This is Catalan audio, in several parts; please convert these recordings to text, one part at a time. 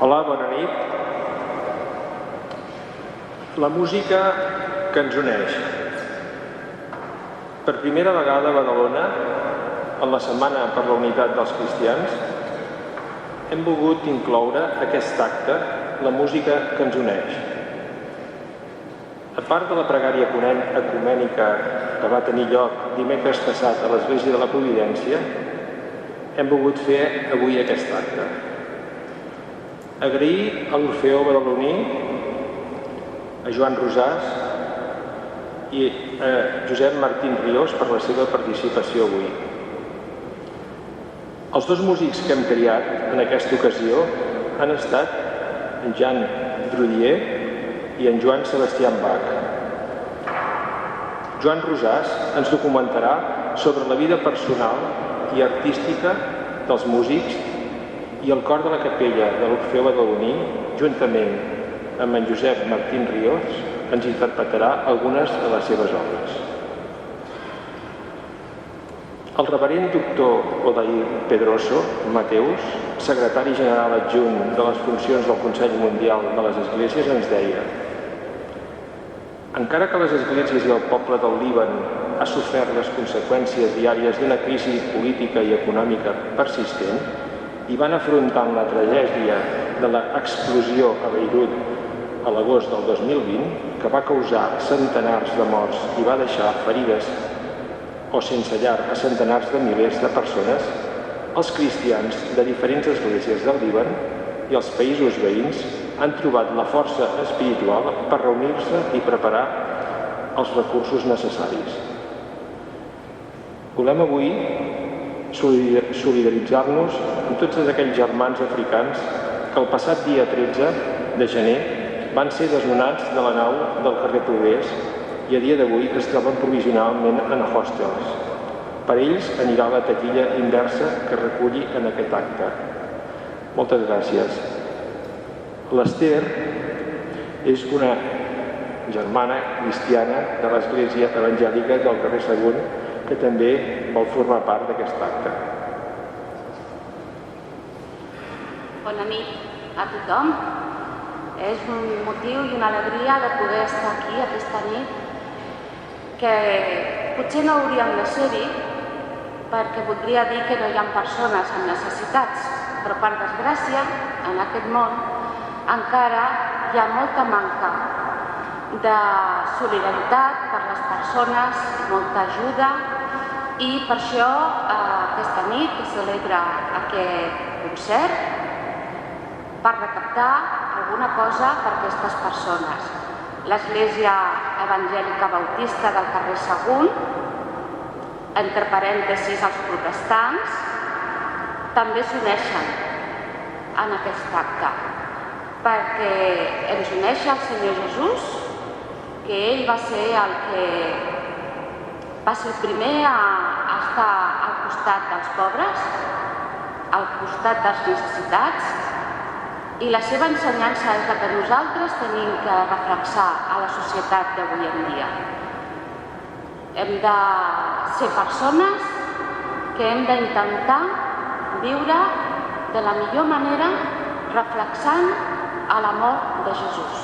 Hola, bona nit. La música que ens uneix. Per primera vegada a Badalona, en la Setmana per la Unitat dels Cristians, hem volgut incloure aquest acte, la música que ens uneix. A part de la pregària ecumènica que va tenir lloc dimecres passat a l'Església de la Providència, hem volgut fer avui aquest acte. Agrair a l'Orfeó Badaloní, a Joan Rosàs i a Josep Martín Ríos per la seva participació avui. Els dos músics que hem triat en aquesta ocasió han estat en Jan Drudier i en Joan Sebastián Bach. Joan Rosàs ens documentarà sobre la vida personal i artística dels músics i el cor de la capella de l'Orfeó Badaloní, juntament amb en Josep Martín Ríos, ens interpretarà algunes de les seves obres. El reverend doctor Odair Pedroso Mateus, secretari general adjunt de les funcions del Consell Mundial de les Esglésies, ens deia: encara que les esglésies i el poble del Líban ha sofert les conseqüències diàries d'una crisi política i econòmica persistent i van afrontant la tragèdia de l'explosió a Beirut a l'agost del 2020, que va causar centenars de morts i va deixar ferides o sense llar a centenars de milers de persones, els cristians de diferents esglésies del Líban i els països veïns han trobat la força espiritual per reunir-se i preparar els recursos necessaris. Volem avui solidaritzar-nos amb tots aquells germans africans que el passat dia 13 de gener van ser desnonats de la nau del carrer Progrés i a dia d'avui es troben provisionalment en hostels. Per ells anirà la taquilla inversa que reculli en aquest acte. Moltes gràcies. L'Ester és una germana cristiana de l'Església Evangèlica del carrer Sagunt que també vol formar part d'aquest acte. Bona nit a tothom. És un motiu i una alegria de poder estar aquí aquesta nit, que potser no hauríem de ser-hi perquè voldria dir que no hi ha persones amb necessitats, però per desgràcia en aquest món encara hi ha molta manca de solidaritat per les persones, molta ajuda, i per això aquesta nit que celebra aquest concert per recaptar alguna cosa per aquestes persones. L'Església Evangèlica Bautista del carrer Sagunt, entre parèntesis els protestants, també s'uneixen en aquest acte, perquè ens uneix el Senyor Jesús, que ell va ser el primer a estar al costat dels pobres, al costat dels necessitats, i la seva ensenyança és la que nosaltres tenim que reflexar a la societat d'avui en dia. Hem de ser persones que hem d'intentar viure de la millor manera reflexant a l'amor de Jesús.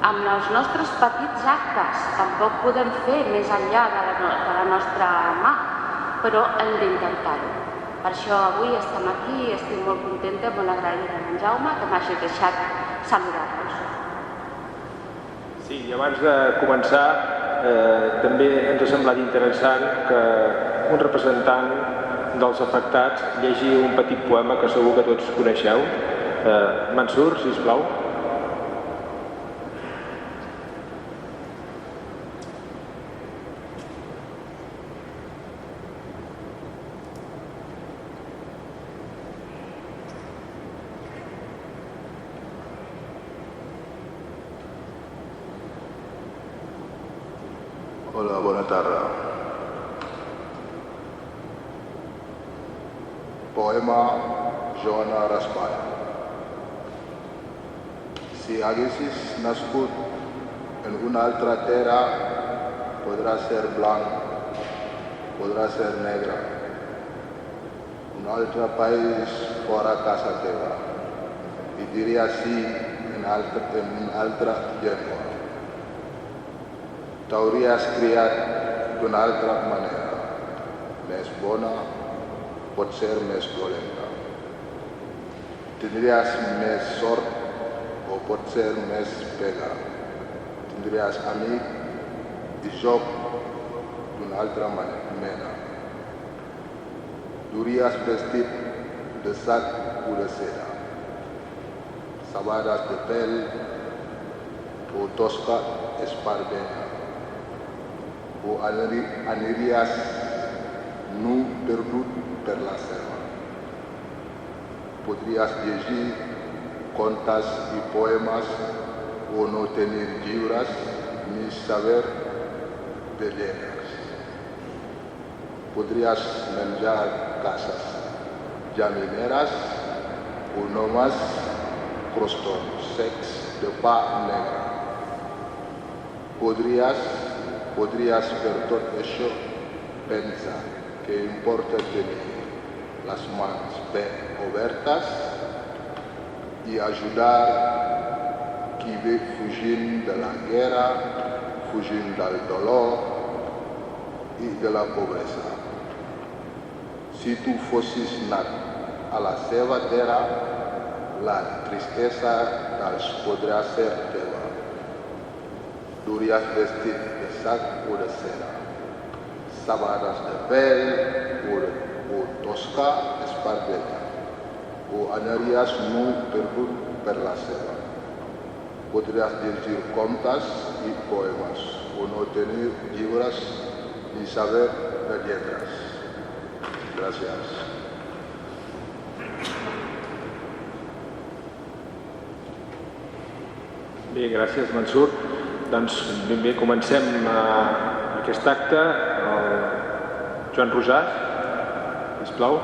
Amb els nostres petits actes tampoc podem fer més enllà de la nostra mà, però hem d'intentar-ho. Per això avui estem aquí i estic molt contenta, molt agraïda a en Jaume que m'hagi deixat saludar-los. Sí, i abans de començar, també ens ha semblat interessant que un representant dels afectats llegi un petit poema que segur que tots coneixeu. Mansur, sisplau. Hola, bona tarda. Poema Joana Raspall. Si haguessis nascut en una altra terra, podrà ser blanc, podrà ser negre. Un altre país fora casa teva. I diria sí en altra llengua. T'hauries criat d'una altra manera, més bona, potser més dolenta. Tindries més sort o potser més pega. Tindries amic i joc d'una altra mena. Duries vestit de sac o de seda, sabates de pèl o tosca esparvera, o aniries nu perdut per la selva. Podries llegir contes i poemes o no tenir llibres ni saber de lletres. Podries menjar cases llamineres o només crostons secs de pa negre. Podries per tot això pensar que importa tenir les mans ben obertes i ajudar qui ve fugint de la guerra, fugint del dolor i de la pobresa. Si tu fossis nat a la seva terra, la tristesa dels podrà ser teva. Duries vestit de sac o de seda, sabates de pèl o tosca esparvera, o anaries nu perdut per la seva. Podries llegir contes i poemes, o no tenir llibres ni saber de lletres. Gràcies. Bé, gràcies, Mansur. Doncs ben bé, comencem aquest acte. Joan Rosàs, sisplau.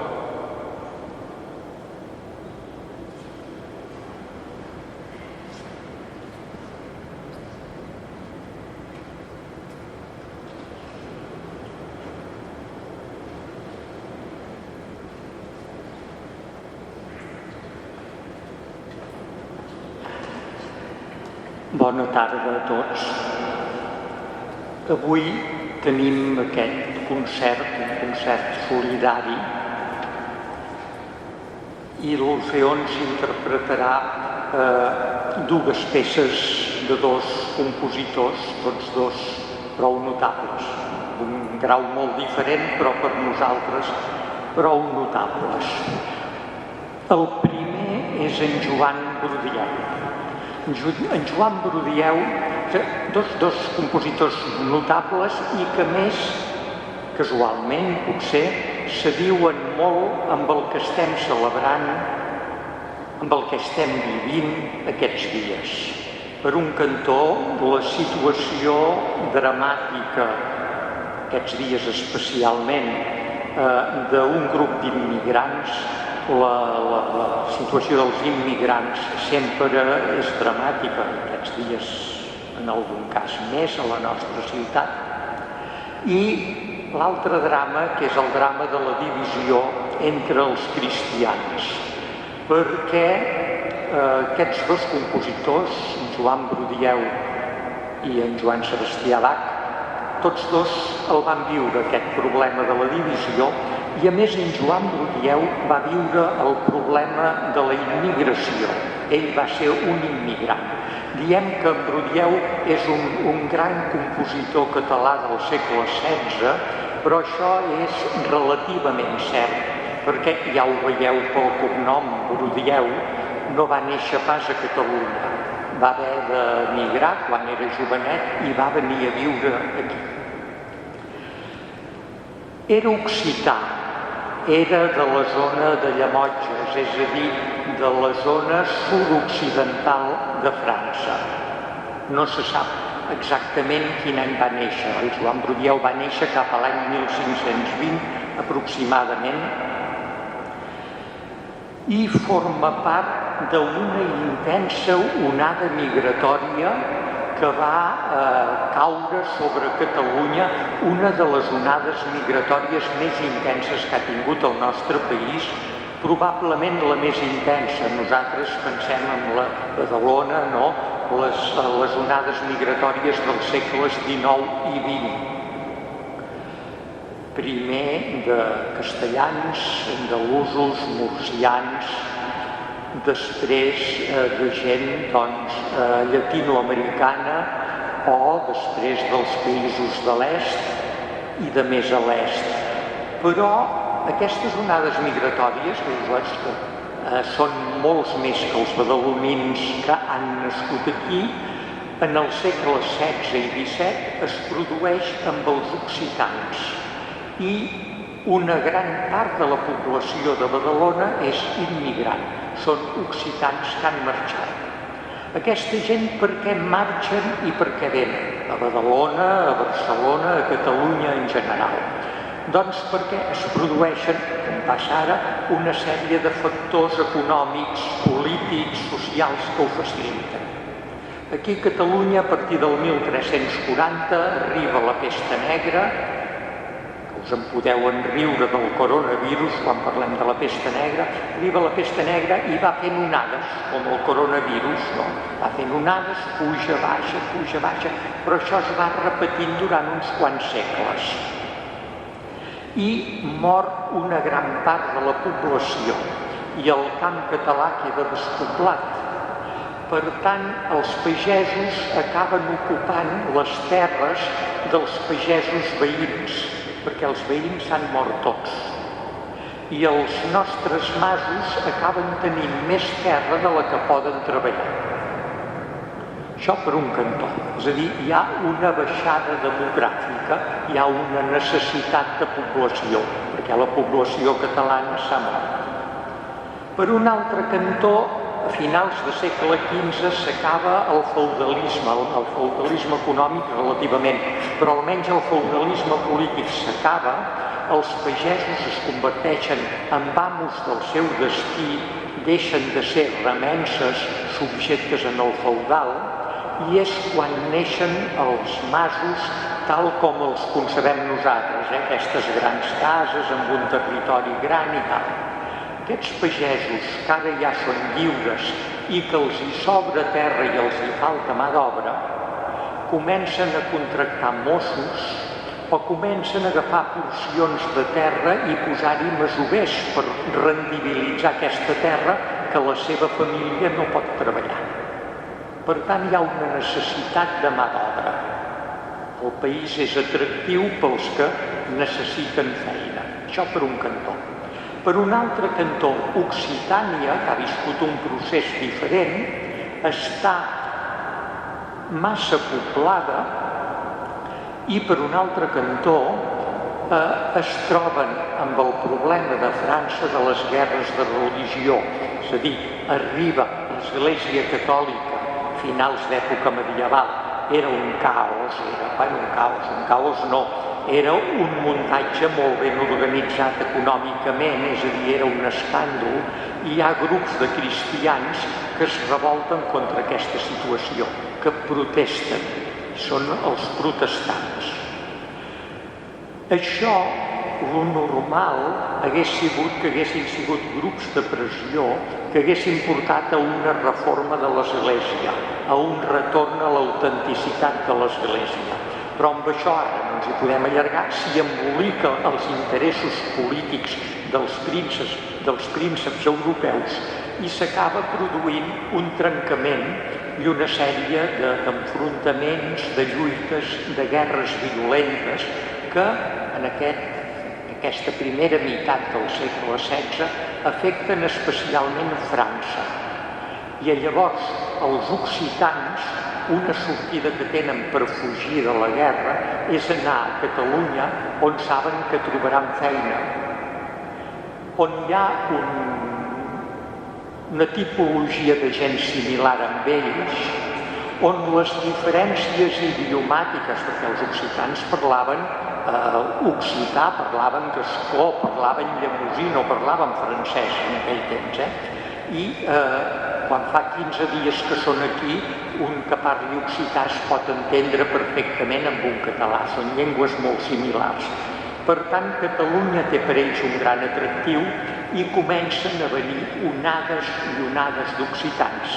Bona tarda a tots. Avui tenim aquest concert, un concert solidari, i l'Orfeó ens interpretarà dues peces de dos compositors, tots dos prou notables, d'un grau molt diferent, però per nosaltres prou notables. El primer és en Joan Brudieu. En Joan Brudieu, dos compositors notables i que més, casualment, potser, s'adiuen molt amb el que estem celebrant, amb el que estem vivint aquests dies. Per un cantó, la situació dramàtica, aquests dies especialment, d'un grup d'immigrants. La situació dels immigrants sempre és dramàtica, aquests dies en algun cas més a la nostra ciutat. I l'altre drama, que és el drama de la divisió entre els cristians, perquè aquests dos compositors, en Joan Brudieu i en Joan Sebastià Bach, tots dos el van viure, aquest problema de la divisió, i a més en Joan Brudieu va viure el problema de la immigració. Ell va ser un immigrant. Diem que en Brudieu és un gran compositor català del segle XVI, però això és relativament cert, perquè ja ho veieu pel cognom, Brudieu no va néixer pas a Catalunya. Va haver d'emigrar quan era jovenet i va venir a viure aquí. Era occità, era de la zona de Llemotges, és a dir, de la zona sud-occidental de França. No se sap exactament quin any va néixer. El Joan Brudieu va néixer cap a l'any 1520 aproximadament i forma part d'una intensa onada migratòria que va caure sobre Catalunya, una de les onades migratòries més intenses que ha tingut el nostre país probablement la més intensa. Nosaltres pensem en la Badalona, no? Les onades migratòries dels segles XIX i XX. Primer de castellans, andalusos, murcians, després de gent llatinoamericana o després dels països de l'est i de més a l'est. Però aquestes onades migratòries, són molts més que els badalonins que han nascut aquí, en els segles XVI i XVII es produeix amb els occitans i una gran part de la població de Badalona és immigrant, són occitans que han marxat. Aquesta gent per què marxen i per què venen? A Badalona, a Barcelona, a Catalunya en general. Doncs perquè es produeixen, com passa ara, una sèrie de factors econòmics, polítics, socials que ho faciliten. Aquí a Catalunya, a partir del 1340, arriba la pesta negra. Us en podeu enriure del coronavirus quan parlem de la pesta negra. Arriba la pesta negra i va fent onades, com el coronavirus, no? Va fent onades, puja, baixa, però això es va repetint durant uns quants segles. I mor una gran part de la població i el camp català queda despoblat. Per tant, els pagesos acaben ocupant les terres dels pagesos veïns, perquè els veïns s'han mort tots. I els nostres masos acaben tenint més terra de la que poden treballar. Això per un cantó. És a dir, hi ha una baixada demogràfica, hi ha una necessitat de població, perquè la població catalana s'ha mort. Per un altre cantó, a finals del segle XV s'acaba el feudalisme econòmic relativament, però almenys el feudalisme polític s'acaba, els pagesos es converteixen en amos del seu destí, deixen de ser remenses subjectes en el feudal, i és quan neixen els masos tal com els concebem nosaltres, aquestes grans cases amb un territori gran i tal. Aquests pagesos que ara ja són lliures i que els hi sobra terra i els hi falta mà d'obra, comencen a contractar mossos o comencen a agafar porcions de terra i posar-hi masovers per rendibilitzar aquesta terra que la seva família no pot treballar. Per tant, hi ha una necessitat de mà d'obra. El país és atractiu pels que necessiten feina. Això per un cantó. Per un altre cantó, Occitània, que ha viscut un procés diferent, està massa poblada i per un altre cantó es troben amb el problema de França de les guerres de religió. És a dir, arriba l'Església Catòlica a finals d'època medieval. Era un caos, era un muntatge molt ben organitzat econòmicament, és a dir, era un escàndol, i hi ha grups de cristians que es revolten contra aquesta situació, que protesten, són els protestants. Això, lo normal, hagués sigut que haguessin sigut grups de pressió que haguessin portat a una reforma de l'Església, a un retorn a l'autenticitat de l'Església. Però amb això ara no ens hi podem allargar, s'hi embolica els interessos polítics dels prínceps europeus i s'acaba produint un trencament i una sèrie d'enfrontaments, de lluites, de guerres violentes que en aquesta primera meitat del segle XVI afecten especialment França. I llavors els occitans, una sortida que tenen per fugir de la guerra és anar a Catalunya, on saben que trobaran feina, on hi ha una tipologia de gent similar amb ells, on les diferències idiomàtiques, perquè els occitans parlaven occità, parlaven gascó, parlaven llemosí, no parlaven francès en aquell temps, i quan fa 15 dies que són aquí, un que parli occità es pot entendre perfectament amb un català, són llengües molt similars. Per tant, Catalunya té per ells un gran atractiu i comencen a venir onades i onades d'occitans.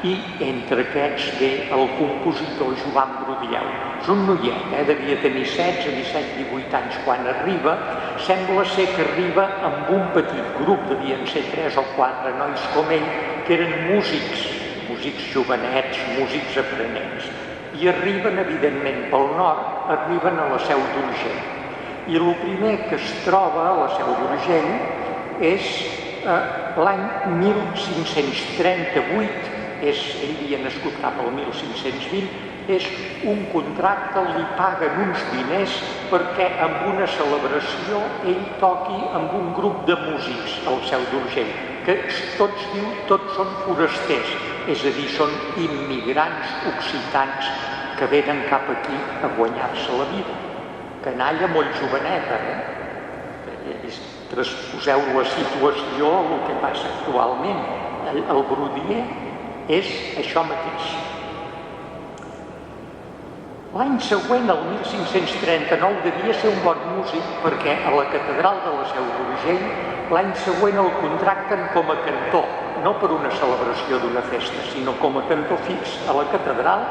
I entre aquests ve el compositor Joan Brudieu. És un noiet, devia tenir 16, 17, 18 anys quan arriba. Sembla ser que arriba amb un petit grup, devien ser 3 o 4 nois com ell, que eren músics jovenets, músics aprenents. I arriben, evidentment, pel nord, arriben a la Seu d'Urgell. I el primer que es troba a la Seu d'Urgell és l'any 1538, ell havia nascut cap al 1520, és un contracte, li paguen uns diners perquè amb una celebració ell toqui amb un grup de músics al Seu d'Urgell, que tots són forasters, és a dir, són immigrants occitans que venen cap aquí a guanyar-se la vida. Canalla molt joveneta, Transposeu la situació al que passa actualment. El Brudieu és això mateix. L'any següent, el 1539, devia ser un bon músic perquè a la catedral de la Seu d'Urgell l'any següent el contracten com a cantor, no per una celebració d'una festa, sinó com a cantor fix a la catedral,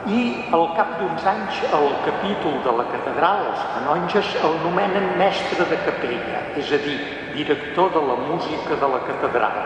i al cap d'uns anys el capítol de la catedral, els canonges, el nomenen mestre de capella, és a dir, director de la música de la catedral.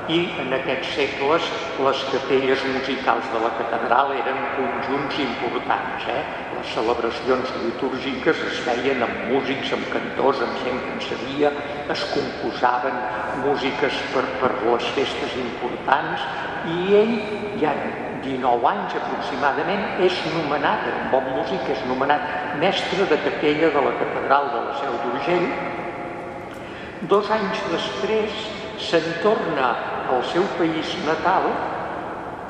I en aquests segles les capelles musicals de la catedral eren conjunts importants. Les celebracions litúrgiques es feien amb músics, amb cantors, amb gent que en sabia, es composaven músiques per les festes importants, i ell, ja 19 anys aproximadament, és nomenat, un bon músic, és nomenat mestre de capella de la catedral de la Seu d'Urgell. 2 anys després se'n torna al seu país natal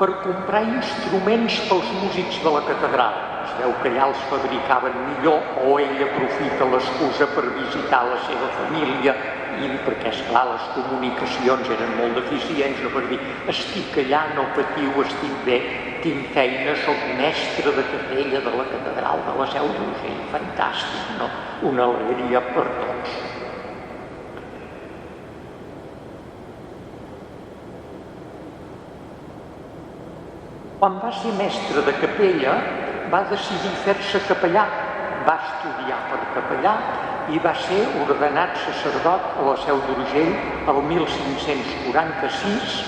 per comprar instruments pels músics de la catedral. Es veu que allà els fabricaven millor, o ell aprofita l'excusa per visitar la seva família, i perquè, esclar, les comunicacions eren molt deficients, no per dir, estic allà, no patiu, estic bé, tinc feina, soc mestre de capella de la catedral de la Seu d'Urgell. Fantàstic, no? Una alegria per tots. Quan va ser mestre de capella, va decidir fer-se capellà. Va estudiar per capellà i va ser ordenat sacerdot a la Seu d'Urgell el 1546,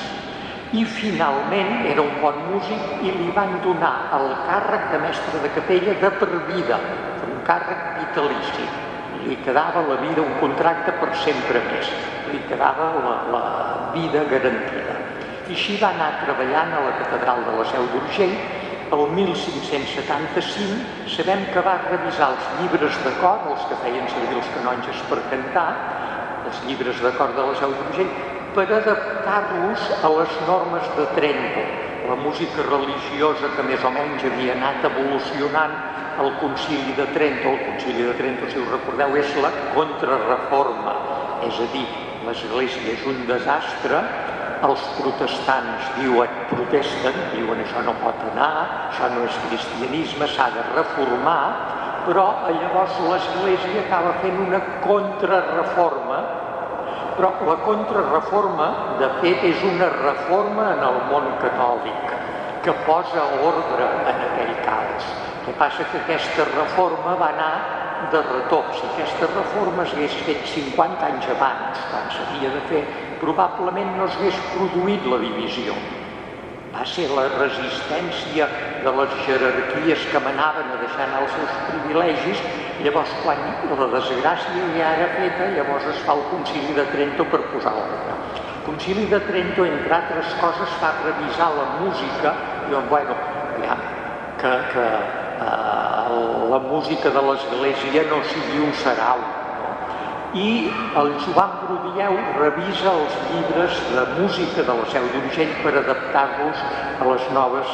i finalment era un bon músic i li van donar el càrrec de mestre de capella de per vida, un càrrec vitalici. Li quedava la vida, un contracte per sempre més, li quedava la vida garantida. I així va anar treballant a la catedral de la Seu d'Urgell. El 1575 sabem que va revisar els llibres de cor, els que feien servir els canonges per cantar, els llibres de cor de la Seu d'Urgell, per adaptar-los a les normes de Trento, la música religiosa que més o menys havia anat evolucionant al Concili de Trento. El Concili de Trento, si us recordeu, és la contrarreforma, és a dir, l'Església és un desastre, els protestants protesten, diuen això no pot anar, això no és cristianisme, s'ha de reformar, però llavors l'Església acaba fent una contrarreforma, però la contrarreforma, de fet, és una reforma en el món catòlic, que posa ordre en aquell caos. El que passa que aquesta reforma va anar de retop. Si aquesta reforma s'hagués fet 50 anys abans, quan s'havia de fer, probablement no s'hagués produït la divisió. Va ser la resistència de les jerarquies que manaven a deixar anar els seus privilegis. Llavors, quan la desgràcia ja era feta, llavors es fa el Concili de Trento per posar ordre. El Concili de Trento, entre altres coses, fa revisar la música, diuen, bueno, ja, que la música de l'Església no sigui un sarau, no? I el Joan Brudieu revisa els llibres de música de la Seu d'Urgell per adaptar-los a les noves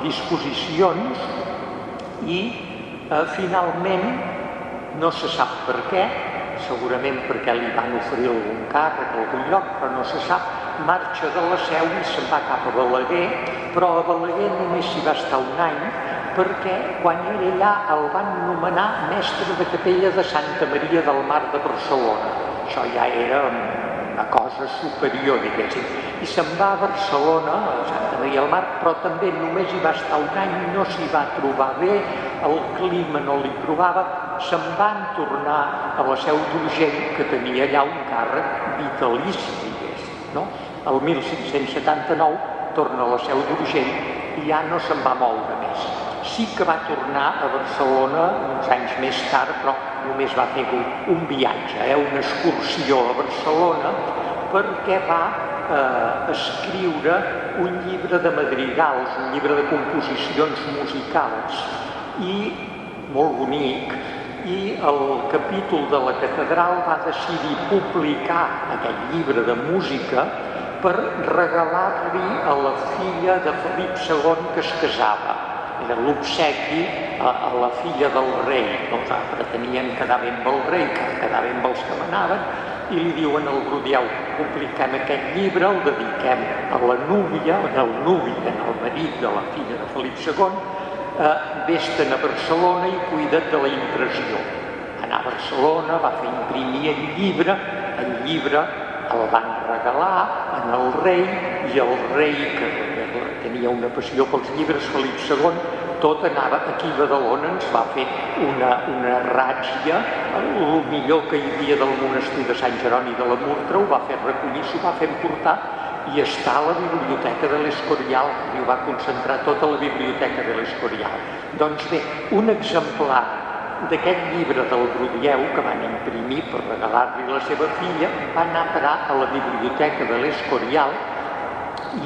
disposicions i finalment, no se sap per què, segurament perquè li van oferir algun càrrec a algun lloc, però no se sap, marxa de la Seu i se'n va cap a Balaguer, però a Balaguer només s'hi va estar un any, perquè quan era allà el van nomenar mestre de capella de Santa Maria del Mar de Barcelona. Això ja era una cosa superior, diguéssim. I se'n va a Barcelona, a Santa Maria del Mar, però també només hi va estar un any, no s'hi va trobar bé, el clima no li provava, se'n van tornar a la Seu d'Urgell, que tenia allà un càrrec vitalici, diguéssim, no? El 1579 torna a la Seu d'Urgell i ja no se'n va moure més. Sí que va tornar a Barcelona uns anys més tard, però només va fer un viatge, una excursió a Barcelona, perquè va escriure un llibre de madrigals, un llibre de composicions musicals, i molt bonic, i el capítol de la catedral va decidir publicar aquest llibre de música per regalar-li a la filla de Felip II que es casava. Era l'obsequi a la filla del rei. Doncs pretenien quedar bé amb el rei, quedar bé amb els que manaven, i li diuen al Brudieu: publiquem aquest llibre, el dediquem a la núvia, al nuvi, al marit de la filla de Felip II, vés-te'n a Barcelona i cuida't de la impressió. Anar a Barcelona, va fer imprimir el llibre el van regalar al rei, i el rei, que tenia una passió pels llibres, Felip II, tot anava aquí a Badalona, ens va fer una ràtzia, el millor que hi havia del monestir de Sant Jeroni de la Murtra, ho va fer recollir, s'ho va fer emportar, i està a la biblioteca de l'Escorial, i ho va concentrar tota la biblioteca de l'Escorial. Doncs bé, un exemplar d'aquest llibre del Brudieu que van imprimir per regalar-li a la seva filla va anar a parar a la biblioteca de l'Escorial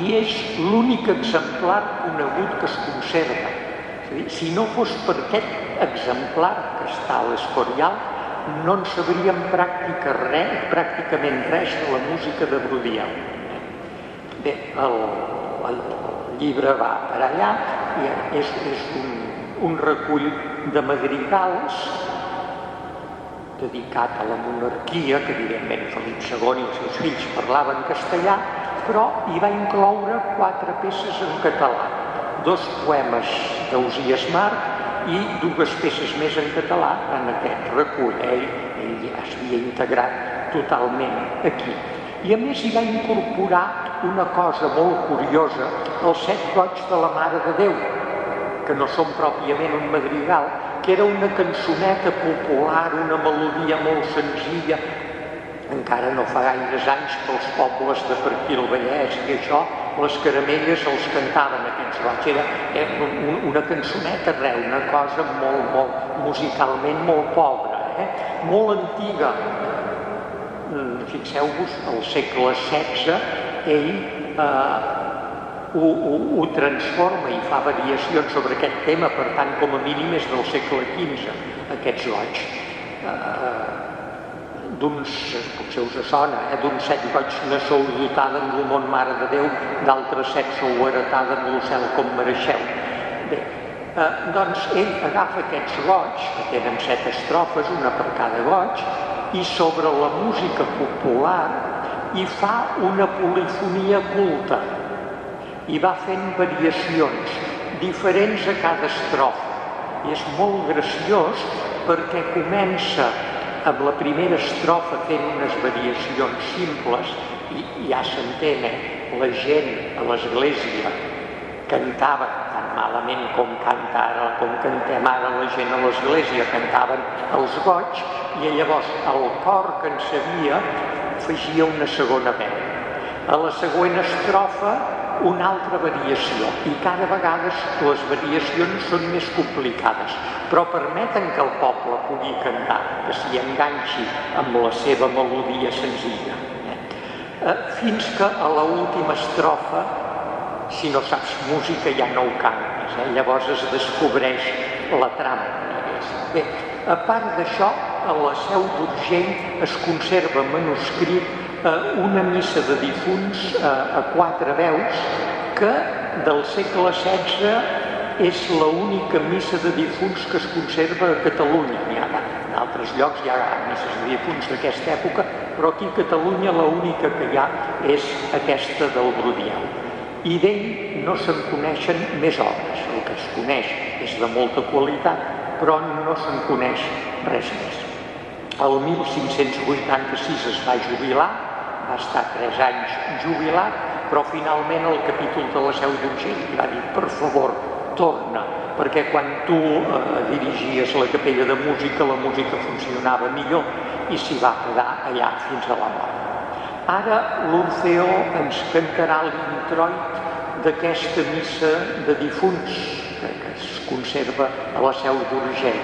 i és l'únic exemplar conegut que es conserva. És a dir, si no fos per aquest exemplar que està a l'Escorial, no en sabríem pràcticament res de la música de Brudieu. Bé, el llibre va per allà i és un recull de madrigals dedicat a la monarquia, que evidentment Felip II i els seus fills parlaven castellà, però hi va incloure 4 peces en català, 2 poemes d'Ausiàs March i 2 peces més en català en aquest recull. Ell ja s'havia integrat totalment aquí. I a més hi va incorporar una cosa molt curiosa, els 7 goigs de la Mare de Déu, que no són pròpiament un madrigal, que era una cançoneta popular, una melodia molt senzilla. Encara no fa gaires anys que els pobles de per aquí el Vallès i això, les caramelles els cantaven aquests goigs. Era una cançoneta una cosa molt musicalment molt pobra, molt antiga. Fixeu-vos, al segle XVI ell ho transforma i fa variacions sobre aquest tema, per tant, com a mínim és del segle XV, aquests goigs. Potser us sona, d'uns 7 goigs ne sou dotada en lo món Mare de Déu, d'altres 7 sou heretada en lo cel com mereixeu. Bé, doncs ell agafa aquests goigs, que tenen 7 estrofes, una per cada goig, i sobre la música popular hi fa una polifonia culta i va fent variacions diferents a cada estrofa. I és molt graciós perquè comença amb la primera estrofa fent unes variacions simples i ja s'entén, la gent a l'església cantava tan malament com cantem ara la gent a l'església, cantaven els goigs, i llavors el cor que en sabia afegia una segona veu. A la següent estrofa una altra variació, i cada vegada les variacions són més complicades, però permeten que el poble pugui cantar, que s'hi enganxi amb la seva melodia senzilla. Fins que a l'última estrofa, si no saps música ja no ho cantes, llavors es descobreix la trama. Bé, a part d'això, a la Seu d'Urgell es conserva manuscrit una missa de difunts a 4 veus que del segle XVI és l'única missa de difunts que es conserva a Catalunya. En altres llocs hi ha misses de difunts d'aquesta època, però aquí a Catalunya l'única que hi ha és aquesta del Brudieu. I d'ell no se'n coneixen més obres. El que es coneix és de molta qualitat, però no se'n coneix res més. El 1586 es va jubilar va estar 3 anys jubilat, però finalment el capítol de la Seu d'Urgell li va dir, per favor, torna, perquè quan tu dirigies la capella de música, la música funcionava millor i s'hi va quedar allà fins a la mort. Ara l'Orfeó ens cantarà l'introit d'aquesta missa de difunts que es conserva a la Seu d'Urgell.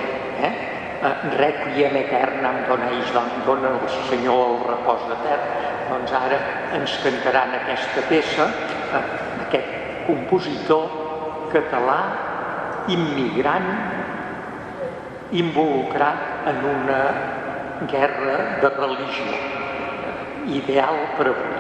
Requiem aeternam dona el Senyor el repòs etern. Doncs ara ens cantaran aquesta peça, aquest compositor català, immigrant, involucrat en una guerra de religió, ideal per avui.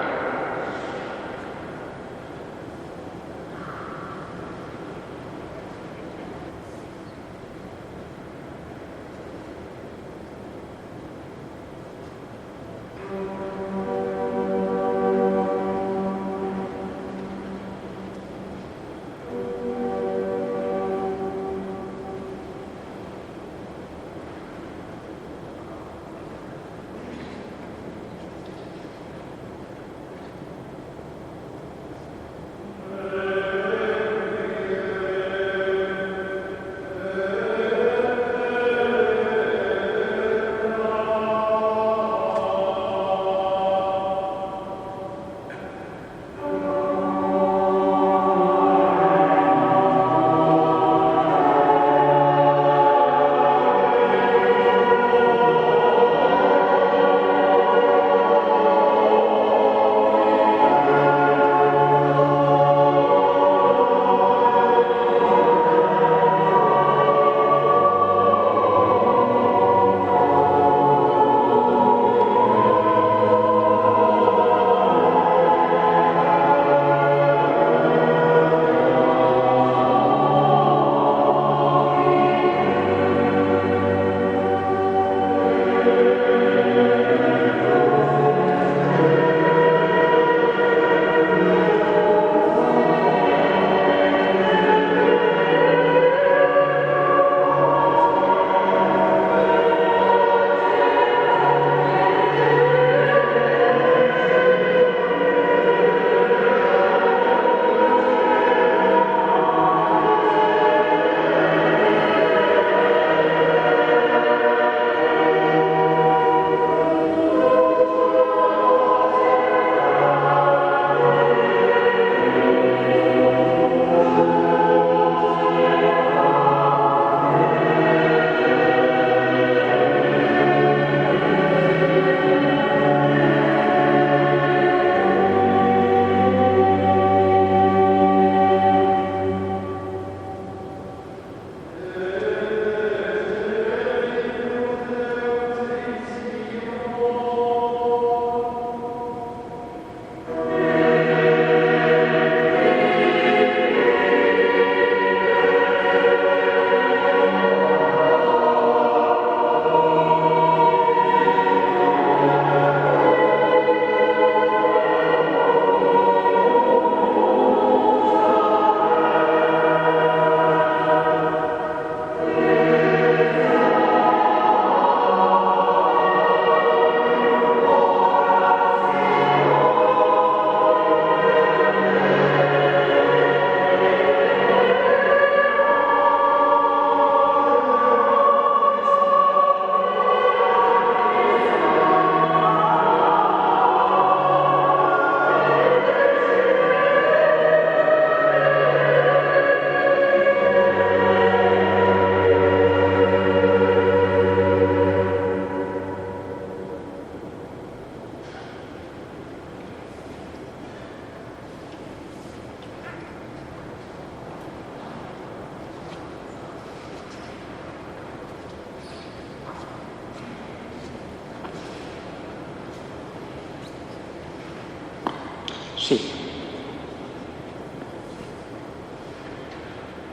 Sí.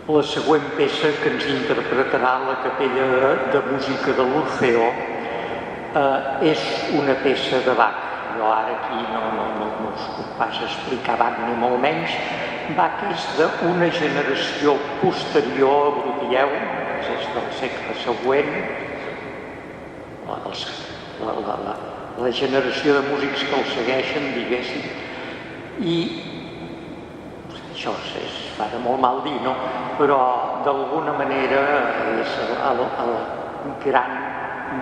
La següent peça que ens interpretarà la capella de música de l'Orfeó és una peça de Bach. Jo ara aquí no us puc pas explicar Bach ni molt menys. Bach és d'una generació posterior a Brudieu, és del segle següent. la generació de músics que el segueixen, diguéssim, i això es fa de molt mal dir, no? Però d'alguna manera és el gran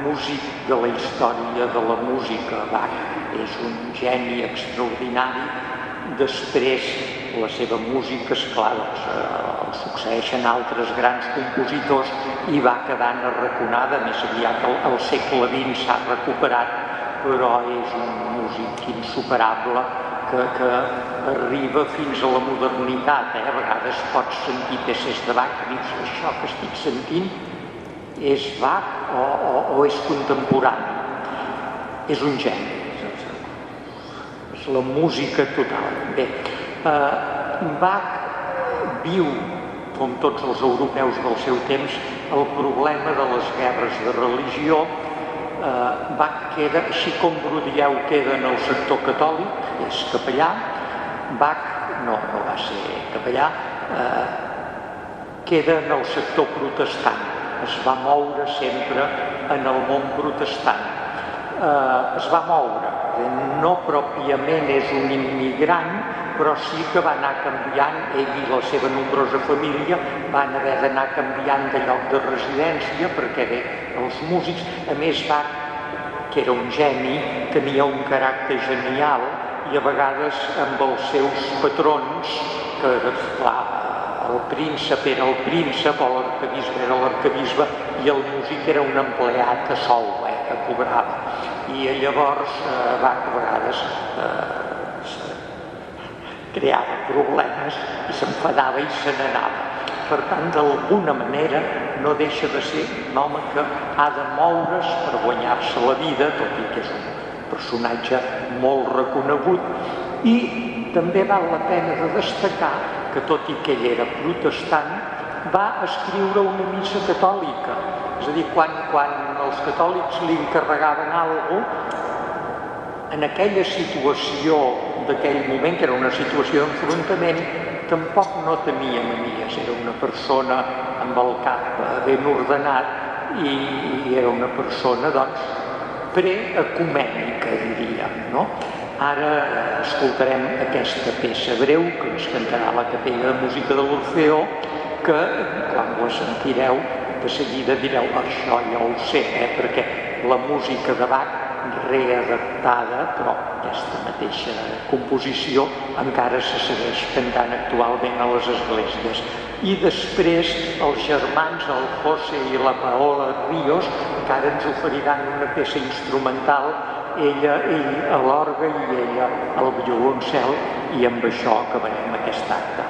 músic de la història de la música. Bach és un geni extraordinari. Després la seva música, esclar, el succeeixen altres grans compositors i va quedant arraconada. Més aviat al segle XX s'ha recuperat, però és un músic insuperable que arriba fins a la modernitat. A vegades pots sentir peces de Bach i dius, això que estic sentint és Bach o és contemporani. És un geni. És la música total. Bé, Bach viu, com tots els europeus del seu temps, el problema de les guerres de religió. Bach queda, així com Brudieu queda en el sector catòlic, és capellà. Bach no va ser capellà, queda en el sector protestant. Es va moure sempre en el món protestant. Es va moure, no pròpiament és un immigrant, però sí que va anar canviant, ell i la seva nombrosa família van haver d'anar canviant de lloc de residència perquè bé, els músics, a més Bach, que era un geni, tenia un caràcter genial i a vegades amb els seus patrons, que clar, el príncep era el príncep o l'arquebisbe era l'arquebisbe i el músic era un empleat a sou, que cobrava. I llavors Bach a vegades creava problemes i s'enfadava i se n'anava. Per tant, d'alguna manera no deixa de ser un home que ha de moure's per guanyar-se la vida, tot i que és un personatge molt reconegut. I també val la pena de destacar que, tot i que ell era protestant, va escriure una missa catòlica. És a dir, quan els catòlics li encarregaven alguna cosa, en aquella situació d'aquell moment, que era una situació d'enfrontament, tampoc no tenia manies. Era una persona amb el cap ben ordenat i era una persona, doncs, preecumènica, diríem, no? Ara escoltarem aquesta peça breu que ens cantarà la Capella de Música de l'Orfeó, que quan ho sentireu de seguida direu, això ja ho sé, perquè la música de Bach readaptada, però aquesta mateixa composició encara se segueix cantant actualment a les esglésies. I després els germans, el José i la Paola Ríos, encara ens oferiran una peça instrumental, ell a l'orgue i ella al violoncel, i amb això acabarem aquest acte.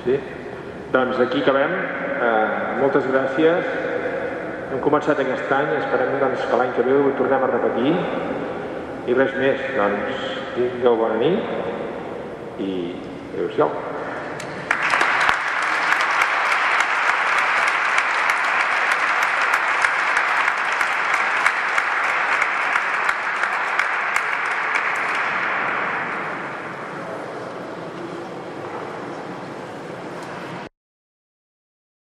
Sí? Doncs aquí acabem. Moltes gràcies. Hem començat aquest any, esperem que l'any que ve ho tornem a repetir. I res més, doncs tingueu bona nit i adéu-siau.